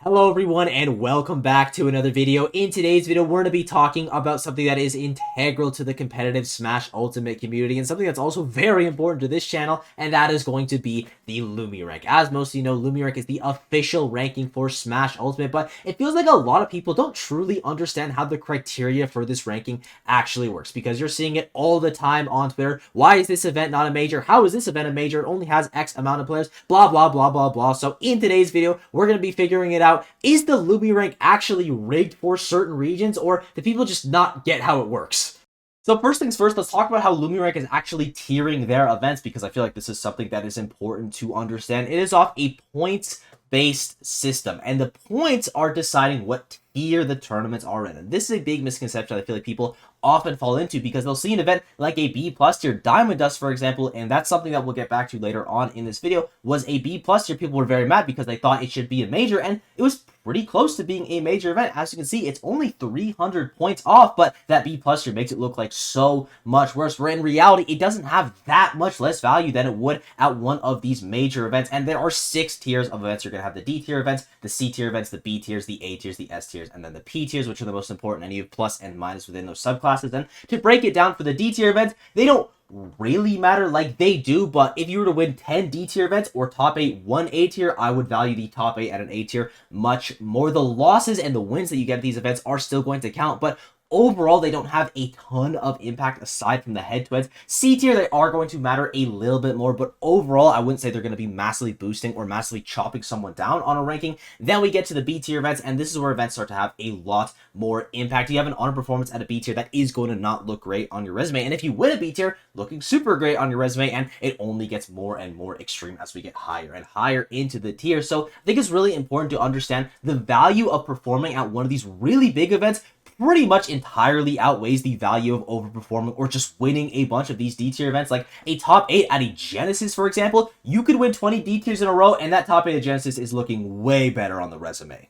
Hello everyone and welcome back to another video. In today's video, we're going to be talking about something that is integral to the competitive Smash Ultimate community and something that's also very important to this channel, and that is going to be the Lumirank. As most of you know, Lumirank is the official ranking for Smash Ultimate, but it feels like a lot of people don't truly understand how the criteria for this ranking actually works, because you're seeing it all the time on Twitter. Why is this event not a major? How is this event a major? It only has X amount of players, blah, blah, blah, blah, blah. So in today's video, we're going to be figuring it out. Is the Lumirank actually rigged for certain regions, or do people just not get how it works? So first things first, let's talk about how Lumirank is actually tiering their events, because I feel like this is something that is important to understand. It is off a points-based system, and the points are deciding what tier the tournaments are in. And this is a big misconception I feel like people often fall into, because they'll see an event like a B+ tier, Diamond Dust, for example, and that's something that we'll get back to later on in this video, was a B+ tier. People were very mad because they thought it should be a major, and it was pretty close to being a major event. As you can see, it's only 300 points off, but that B+ tier makes it look like so much worse, where in reality, it doesn't have that much less value than it would at one of these major events. And there are 6 tiers of events. You're going to have the D tier events, the C tier events, the B tiers, the A tiers, the S tiers, and then the P tiers, which are the most important, and you have plus and minus within those subclasses. And to break it down for the D tier events, they don't really matter like they do, but if you were to win 10 D tier events or top 8 1 A tier, I would value the top 8 at an A tier much more. The losses and the wins that you get at these events are still going to count, but overall, they don't have a ton of impact aside from the head-to-heads. C tier, they are going to matter a little bit more, but overall, I wouldn't say they're going to be massively boosting or massively chopping someone down on a ranking. Then we get to the B tier events, and this is where events start to have a lot more impact. You have an honor performance at a B tier that is going to not look great on your resume, and if you win a B tier, looking super great on your resume, and it only gets more and more extreme as we get higher and higher into the tier. So I think it's really important to understand the value of performing at one of these really big events pretty much entirely outweighs the value of overperforming or just winning a bunch of these D tier events. Like a top 8 at a Genesis, for example, you could win 20 D tiers in a row, and that top 8 at Genesis is looking way better on the resume.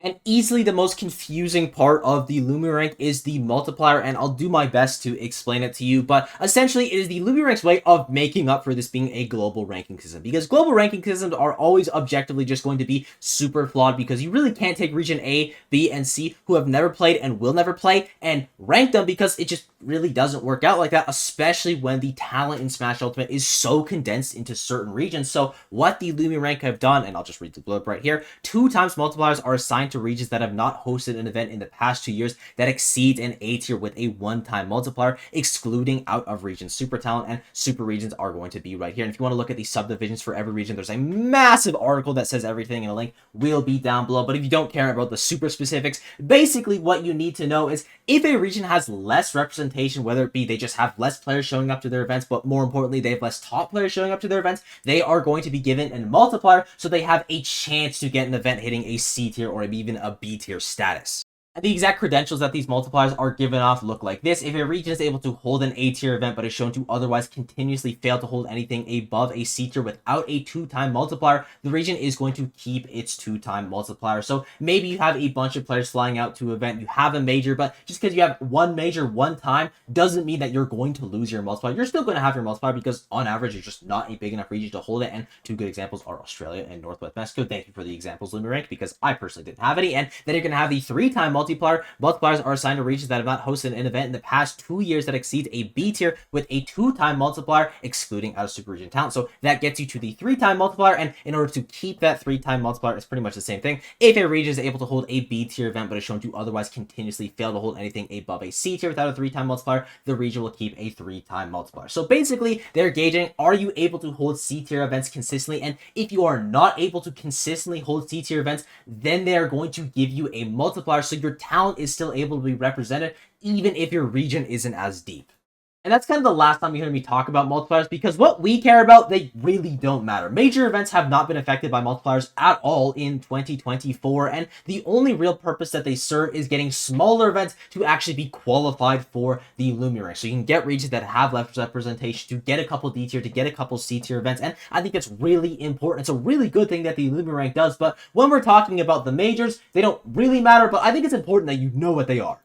And easily the most confusing part of the Lumirank is the multiplier, and I'll do my best to explain it to you, but essentially it is the Lumirank's way of making up for this being a global ranking system, because global ranking systems are always objectively just going to be super flawed, because you really can't take region A, B, and C, who have never played and will never play, and rank them, because it just really doesn't work out like that, especially when the talent in Smash Ultimate is so condensed into certain regions. So what the Lumirank have done, and I'll just read the blurb right here, 2 times multipliers are assigned to regions that have not hosted an event in the past 2 years that exceeds an A tier with a 1-time multiplier, excluding out of region super talent, and super regions are going to be right here. And if you want to look at the subdivisions for every region, there's a massive article that says everything, and a link will be down below. But if you don't care about the super specifics, basically what you need to know is if a region has less representation, whether it be they just have less players showing up to their events, but more importantly, they have less top players showing up to their events, they are going to be given a multiplier, so they have a chance to get an event hitting a C tier or even a B tier status. And the exact credentials that these multipliers are given off look like this. If a region is able to hold an A tier event but is shown to otherwise continuously fail to hold anything above a C tier without a 2-time multiplier, the region is going to keep its 2-time multiplier. So maybe you have a bunch of players flying out to an event, you have a major, but just because you have one major one time doesn't mean that you're going to lose your multiplier. You're still going to have your multiplier, because on average, you're just not a big enough region to hold it. And 2 good examples are Australia and Northwest Mexico. Thank you for the examples, Lumirank, because I personally didn't have any. And then you're going to have the 3-time multipliers are assigned to regions that have not hosted an event in the past 2 years that exceeds a B tier with a 2-time multiplier, excluding out of super region talent. So that gets you to the 3-time multiplier, and in order to keep that 3-time multiplier, it's pretty much the same thing. If a region is able to hold a B tier event but is shown to otherwise continuously fail to hold anything above a C tier without a 3-time multiplier, the region will keep a 3-time multiplier. So basically, they're gauging, are you able to hold C tier events consistently? And if you are not able to consistently hold C tier events, then they are going to give you a multiplier, so your talent is still able to be represented even if your region isn't as deep. And that's kind of the last time you hear me talk about multipliers, because what we care about, they really don't matter. Major events have not been affected by multipliers at all in 2024, and the only real purpose that they serve is getting smaller events to actually be qualified for the Lumirank. So you can get regions that have less representation to get a couple D tier, to get a couple C tier events, and I think it's really important. It's a really good thing that the Lumirank does, but when we're talking about the majors, they don't really matter, but I think it's important that you know what they are.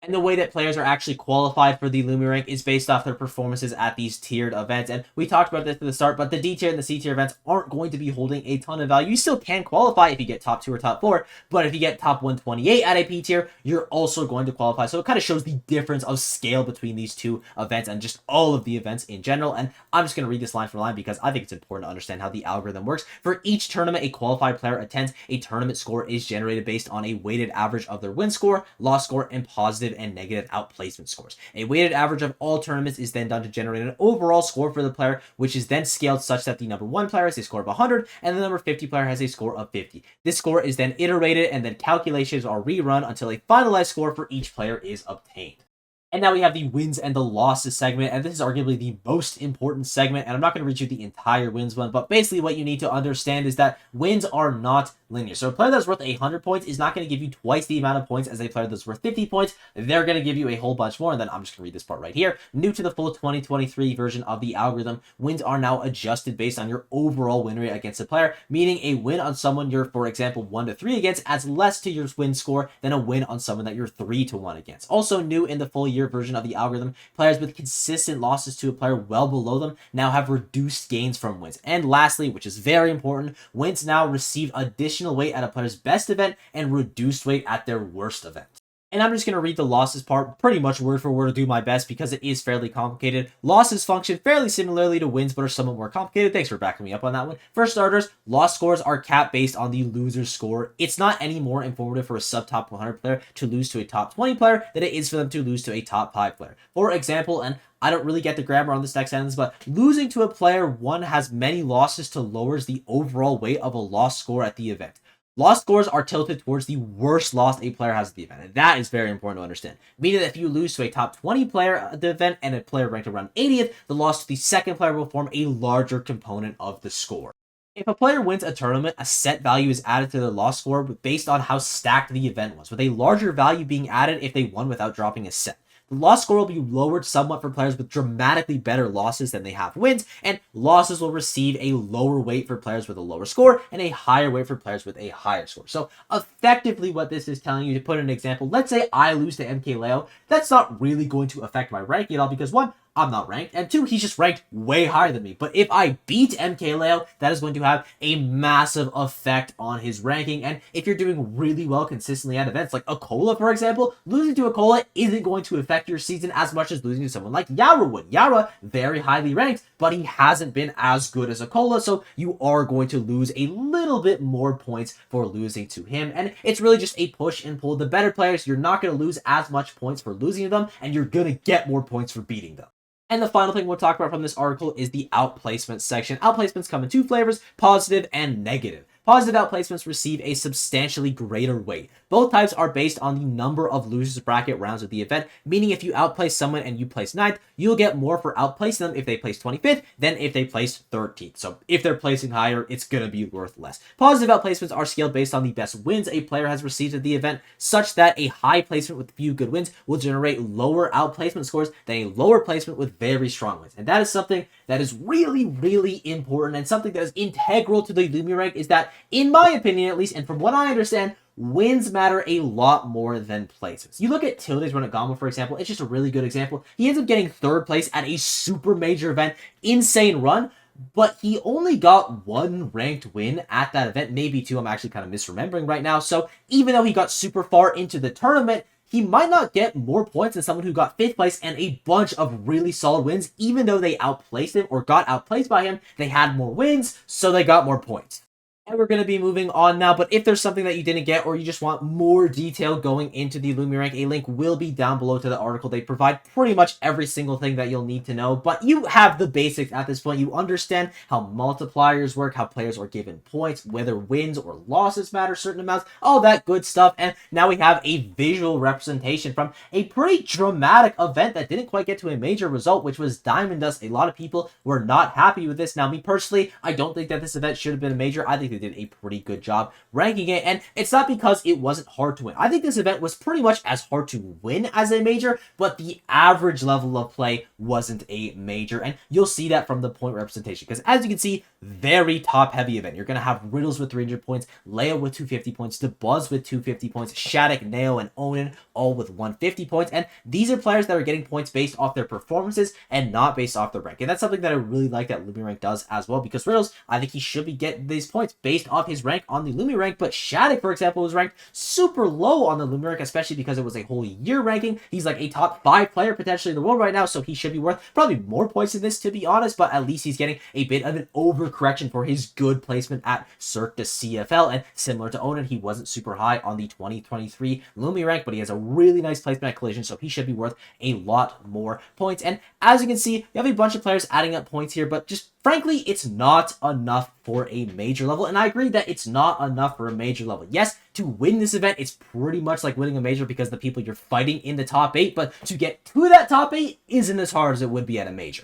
And the way that players are actually qualified for the Lumirank is based off their performances at these tiered events. And we talked about this at the start, but the D tier and the C tier events aren't going to be holding a ton of value. You still can qualify if you get top 2 or top 4, but if you get top 128 at a P tier, you're also going to qualify. So it kind of shows the difference of scale between these two events and just all of the events in general. And I'm just going to read this line for line because I think it's important to understand how the algorithm works. For each tournament a qualified player attends, a tournament score is generated based on a weighted average of their win score, loss score, and positive and negative outplacement scores. A weighted average of all tournaments is then done to generate an overall score for the player, which is then scaled such that the number 1 player has a score of 100 and the number 50 player has a score of 50. This score is then iterated and then calculations are rerun until a finalized score for each player is obtained. And now we have the wins and the losses segment, and this is arguably the most important segment, and I'm not going to read you the entire wins one, but basically what you need to understand is that wins are not linear. So a player that's worth 100 points is not going to give you twice the amount of points as a player that's worth 50 points. They're going to give you a whole bunch more, and then I'm just going to read this part right here. New to the full 2023 version of the algorithm, wins are now adjusted based on your overall win rate against a player, meaning a win on someone you're, for example, 1-3 against adds less to your win score than a win on someone that you're 3-1 against. Also new in the full year version of the algorithm, players with consistent losses to a player well below them now have reduced gains from wins. And lastly, which is very important, wins now receive additional weight at a player's best event and reduced weight at their worst event. And I'm just going to read the losses part pretty much word for word to do my best because it is fairly complicated. Losses function fairly similarly to wins but are somewhat more complicated. Thanks for backing me up on that one. For starters, loss scores are capped based on the loser's score. It's not any more informative for a sub-top 100 player to lose to a top 20 player than it is for them to lose to a top 5 player. For example, and I don't really get the grammar on this next sentence, but losing to a player one has many losses to lowers the overall weight of a loss score at the event. Loss scores are tilted towards the worst loss a player has at the event, and that is very important to understand. Meaning that if you lose to a top 20 player at the event and a player ranked around 80th, the loss to the second player will form a larger component of the score. If a player wins a tournament, a set value is added to their loss score based on how stacked the event was, with a larger value being added if they won without dropping a set. The loss score will be lowered somewhat for players with dramatically better losses than they have wins, and losses will receive a lower weight for players with a lower score and a higher weight for players with a higher score. So effectively what this is telling you, to put an example, let's say I lose to MKLeo, that's not really going to affect my ranking at all because one, I'm not ranked, and two, he's just ranked way higher than me. But if I beat MKLeo, that is going to have a massive effect on his ranking. And if you're doing really well consistently at events like Akola, for example, losing to Akola isn't going to affect your season as much as losing to someone like Yara would. Yara, very highly ranked, but he hasn't been as good as Akola, so you are going to lose a little bit more points for losing to him. And it's really just a push and pull. The better players, you're not going to lose as much points for losing to them, and you're going to get more points for beating them. And the final thing we'll talk about from this article is the outplacement section. Outplacements come in two flavors, positive and negative. Positive outplacements receive a substantially greater weight. Both types are based on the number of losers bracket rounds of the event, meaning if you outplace someone and you place 9th, you'll get more for outplacing them if they place 25th than if they place 13th. So if they're placing higher, it's going to be worth less. Positive outplacements are scaled based on the best wins a player has received at the event, such that a high placement with few good wins will generate lower outplacement scores than a lower placement with very strong wins. And that is something that is really, really important, and something that is integral to the Lumirank is that, in my opinion at least, and from what I understand, wins matter a lot more than placements. You look at Tilde's run at Gama, for example, it's just a really good example. He ends up getting 3rd place at a super major event, insane run, but he only got 1 ranked win at that event, maybe 2, I'm actually kind of misremembering right now. So even though he got super far into the tournament, he might not get more points than someone who got 5th place and a bunch of really solid wins. Even though they outplaced him or got outplaced by him, they had more wins, so they got more points. And we're going to be moving on now, but if there's something that you didn't get or you just want more detail going into the Lumirank, a link will be down below to the article. They provide pretty much every single thing that you'll need to know, but you have the basics at this point. You understand how multipliers work, how players are given points, whether wins or losses matter certain amounts, all that good stuff. And now we have a visual representation from a pretty dramatic event that didn't quite get to a major result, which was Diamond Dust. A lot of people were not happy with this. Now, me personally, I don't think that this event should have been a major. I think the did a pretty good job ranking it. And it's not because it wasn't hard to win. I think this event was pretty much as hard to win as a major, but the average level of play wasn't a major. And you'll see that from the point representation, because as you can see, very top heavy event. You're going to have Riddles with 300 points, Leia with 250 points, DeBuzz with 250 points, Shattuck, Nao, and Onan all with 150 points. And these are players that are getting points based off their performances and not based off their rank. And that's something that I really like that Lumirank does as well, because Riddles, I think he should be getting these points based off his rank on the Lumirank. But Shattuck, for example, was ranked super low on the Lumirank, especially because it was a whole year ranking. He's like a top 5 player potentially in the world right now, so he should be worth probably more points than this, to be honest, but at least he's getting a bit of an overcorrection for his good placement at Cirque du CFL. And similar to Onan, he wasn't super high on the 2023 Lumirank, but he has a really nice placement at Collision, so he should be worth a lot more points. And as you can see, you have a bunch of players adding up points here, but just frankly, it's not enough for a major level. And I agree that it's not enough for a major level. Yes, to win this event, it's pretty much like winning a major because the people you're fighting in the top 8, but to get to that top 8 isn't as hard as it would be at a major.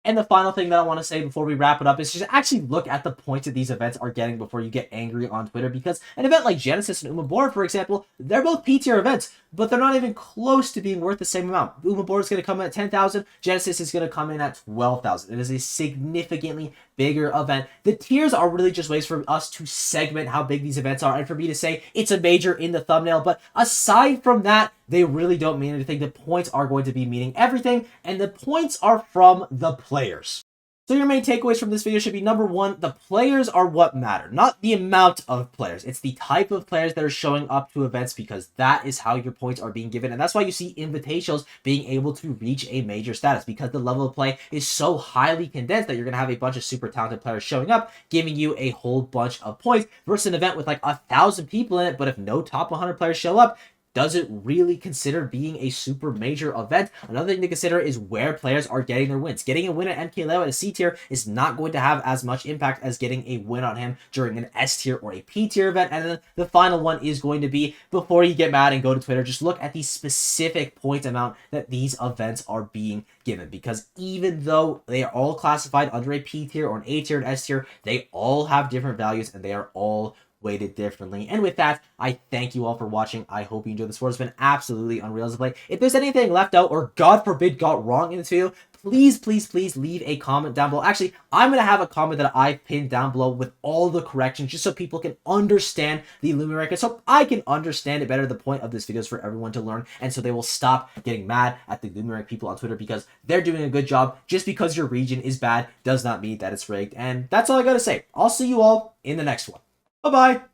And the final thing that I want to say before we wrap it up is just actually look at the points that these events are getting before you get angry on Twitter, because an event like Genesis and Umabora, for example, they're both P-tier events, but they're not even close to being worth the same amount. Umabora is going to come in at 10,000, Genesis is going to come in at 12,000. It is a significantly bigger event. The tiers are really just ways for us to segment how big these events are and for me to say it's a major in the thumbnail, but aside from that, they really don't mean anything. The points are going to be meaning everything, and the points are from the players. So your main takeaways from this video should be, number one, the players are what matter, not the amount of players. It's the type of players that are showing up to events, because that is how your points are being given. And that's why you see invitationals being able to reach a major status, because the level of play is so highly condensed that you're going to have a bunch of super talented players showing up, giving you a whole bunch of points, versus an event with like 1,000 people in it, but if no top 100 players show up, does it really consider being a super major event? Another thing to consider is where players are getting their wins. Getting a win at MKLeo at a C tier is not going to have as much impact as getting a win on him during an S tier or a P tier event. And then the final one is going to be, before you get mad and go to Twitter, just look at the specific point amount that these events are being given. Because even though they are all classified under a P tier or an A tier and S tier, they all have different values and they are all weighted differently. And with that, I thank you all for watching. I hope you enjoyed this. It's been absolutely unreal to play. If there's anything left out or God forbid got wrong in this video, please leave a comment down below. Actually, I'm going to have a comment that I pinned down below with all the corrections, just so people can understand the Lumirank, so I can understand it better. The point of this video is for everyone to learn, and so they will stop getting mad at the Lumirank people on Twitter, because they're doing a good job. Just because your region is bad does not mean that it's rigged. And that's all I got to say. I'll see you all in the next one. Bye-bye.